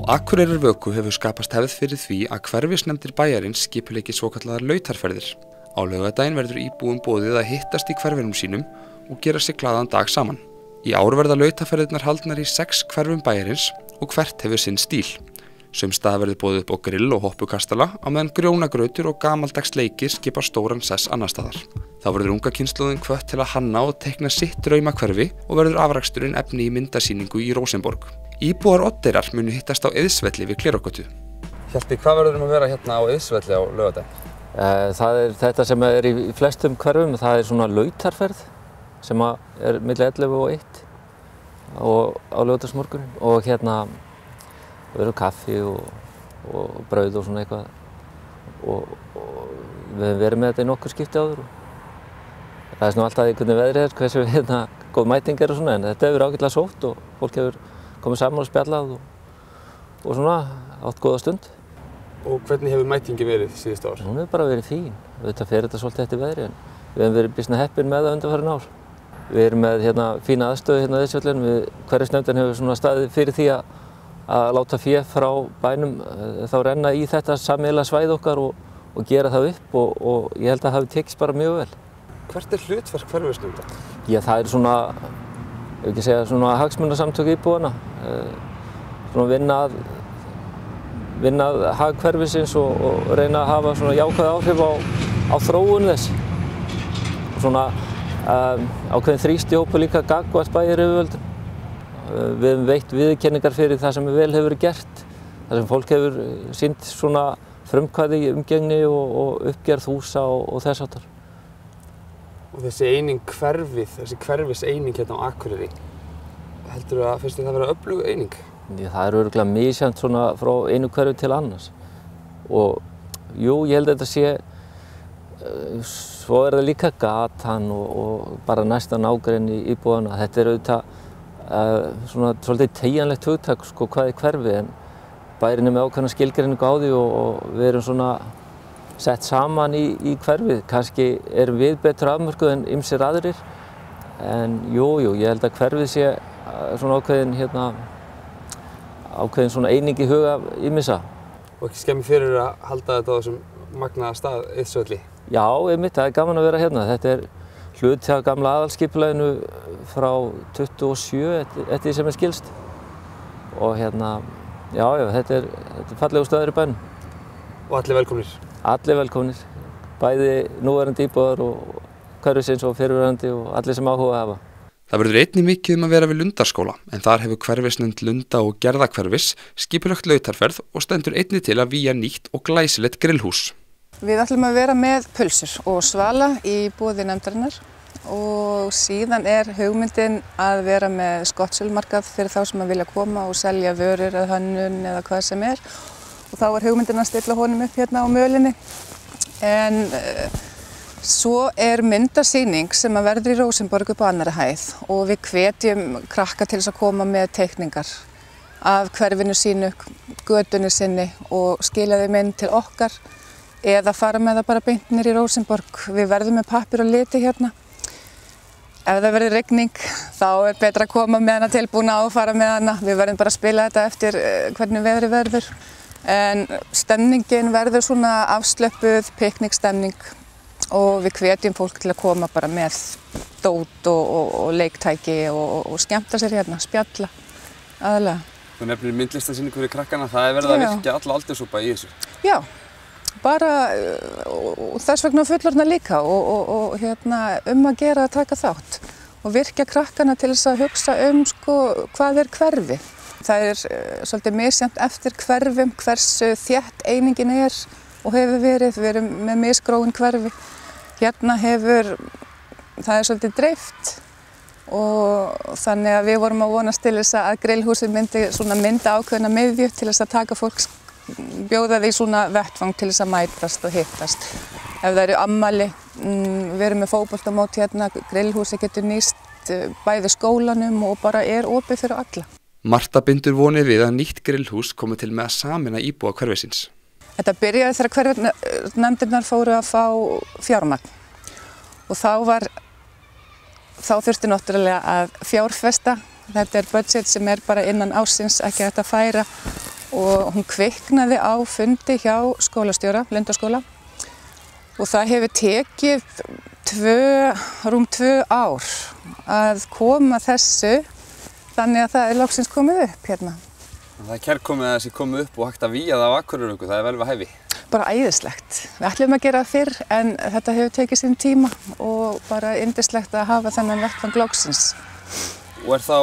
Akureyrarvöku hefur skapast hefð fyrir því að hverfisnefndir bæjarins skipuleggi svokallaðar lautarferðir. Á laugardaginn verður íbúum boðið að hittast í hverfinum sínum og gera sig glaðan dag saman. Í ár verða lautarferðirnar haldnar í 6 hverfum bæjarins og hvert hefur sinn stíl. Sums staðar verður boðið upp á grill og hoppukastala á meðan grjónagrautur og gamaldags leikir skipa stóran sess annar staðar. Þá verður unga kynslóðin hvött til að hanna og teikna sitt draumahverfi og verður afraksturinn efni í myndasýningu í Rósenborg. Íbúar Oddeyrar munu hittast á Eiðsvelli við Glerárgötu. Hjalti, hvað verður að vera hérna á Eiðsvelli á laugardaginn? Það er þetta sem er í flestum hverfum, það er svona lautarferð sem er milli 11 og 1 og á laugardagsmorguninn og hérna það verður kaffi og brauð og svona eitthvað og við höfum verið með þetta í nokkur skipti áður og það er svona alltaf hvernig veðrið er, hversu góð mæting er og svona en þetta hefur ágætlega sótt og fólk hefur komið saman og spjallað og svona átt góða stund. Og hvernig hefur mætingi verið síðustu ár? Hún hefur bara verið fín. Þetta fer þetta svolítið eftir veðri en við hefum verið býsna heppin með það undanfarin ár. Við erum með fína aðstöðu hérna á Eiðsvellinum. Hverfisnefndin hefur svona staðið fyrir því að láta fé frá bænum þá renna í þetta sameiginlega svæði okkar og gera það upp og ég held að það hafi tekist bara mjög vel. Hvert er hlutverk hverfisnefndar? Já, það er svona, ef ekki segja, svona hagsmunasamtök íbúanna. Svona vinna að hag hverfisins og reyna að hafa svona jákvæð áhrif á þróun þess. Og svona ákveðin þrýstihópur líka gagnvart bæjaryfirvöldum. Við höfum veitt viðurkenningar fyrir það sem vel hefur verið gert, þar sem fólk hefur sýnt svona frumkvæði í umgengni og uppgerð húsa og þess háttar. Og þessi eining hverfið, þessi hverfiseining hérna á Akureyri, heldurðu að finnst þér það vera öflug eining? Það er örugglega misjafnt svona frá einu hverfi til annars. Og jú, ég held að þetta sé, svo er það líka gatan og bara næsta nágrenni íbúanna. Þetta er auðvitað svona svolítið teygjanlegt hugtak sko hvað er hverfi en bærinn er með ákveðna skilgreiningu á því og við erum svona sett saman í hverfið. Kannski erum við betur afmörkuð en ýmsir aðrir en jú, ég held að hverfið sé svona ákveðin svona eining í huga ýmissa. Og ekki skemmi fyrir að halda þetta á þessum magnaða stað Eiðsvelli? Já, einmitt, það er gaman að vera hérna. Þetta er hluti af gamla aðalskipulaginu frá 27 eftir því sem er skilst. Og já, þetta er fallegur staður í bænum. Og allir velkomnir? Allir velkomnir. Bæði núverandi íbúar og hverfisins og fyrrverandi og allir sem áhuga hafa. Það verður einnig mikið að vera við Lundarskóla en þar hefur hverfisnefnd Lunda og Gerðahverfis skipulagt lautarferð og stendur einnig til að vígja nýtt og glæsilegt grillhús. Við ætlum að vera með pulsur og svala í boði nefndarinnar og síðan er hugmyndin að vera með skottsölumarkað fyrir þá sem vilja koma og selja vörur eða hönnun eða hvað sem er og þá er hugmyndin að stilla honum upp hérna á mölinni en svo er myndasýning sem verður í Rósenborg upp á annarri hæð og við hvetjum krakka til þess að koma með teikningar af hverfinu sínu, götunni sinni og skila þeim inn til okkar eða fara með það bara beint niður í Rósenborg. Við verðum með pappír og liti hérna. Ef það verður rigning þá er betra að koma með hana tilbúna og fara með hana. Við verðum bara að spila þetta eftir hvernig veðrið verður. En stemningin verður svona afslöppuð, piknikstemning og við hvetjum fólk til að koma bara með dót og leiktæki og skemmta sér hérna, spjalla aðalega. Þú nefnir myndlistasýningu fyrir krakkana, það er verið að virkja alla aldurshópa í þessu? Já, bara og þess vegna fullorðna líka og að gera að taka þátt og virkja krakkana til þess að hugsa sko hvað er hverfi. Það er svolítið misjafnt eftir hverfum hversu þétt einingin er og hefur verið. Við erum með misgróin hverfi. Hérna það er svolítið dreift og þannig að við vorum að vonast til þess að grillhúsið mynda ákveðna miðju til þess að taka fólk, bjóða því svona vettvang til þess að mætast og hittast. Ef það eru afmæli, við erum með fótboltamót hérna, grillhúsið getur nýst bæði skólanum og bara er opið fyrir alla. Marta bindur vonir við að nýtt grillhús komi til með að sameina íbúa hverfisins. Þetta byrjaði þegar hverfisnefndirnar fóru að fá fjármagn og þá þurfti náttúrulega að fjárfesta. Þetta er budget sem er bara innan ársins, ekki hægt að færa og hún kviknaði á fundi hjá skólastjóra, Lundarskóla, og það hefur tekið rúm 2 ár að koma þessu þannig að það er loksins komið upp hérna. Það er kærkomið að þessi komið upp og hægt að vígja það á Akureyri, það er vel við hæfi. Bara æðislegt. Við ætlum að gera það fyrr en þetta hefur tekið sinn tíma og bara yndislegt að hafa þennan vettvang loksins. Og er þá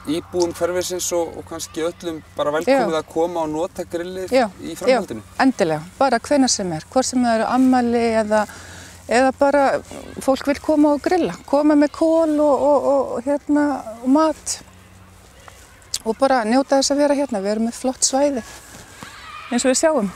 íbúum hverfisins og kannski öllum bara velkomið að koma og nota grillið í framhaldinu? Já, endilega. Bara hvenær sem er. Hvort sem það eru afmæli eða bara fólk vil koma og grilla. Koma með kol og mat og bara njóta þess að vera hérna. Við erum með flott svæði eins og við sjáum.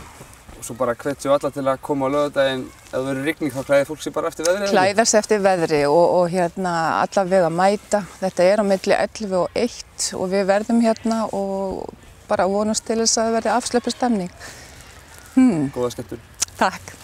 Og svo bara hvetjum alla til að koma á laugardaginn, ef það verður rigning þá klæðir fólk sig bara eftir veðri? Klæðar sig eftir veðri og allavega mæta. Þetta er á milli 11 og 1 og við verðum hérna og bara vonumst til þess að það verði afslöppuð stemning. Góða skemmtun. Takk.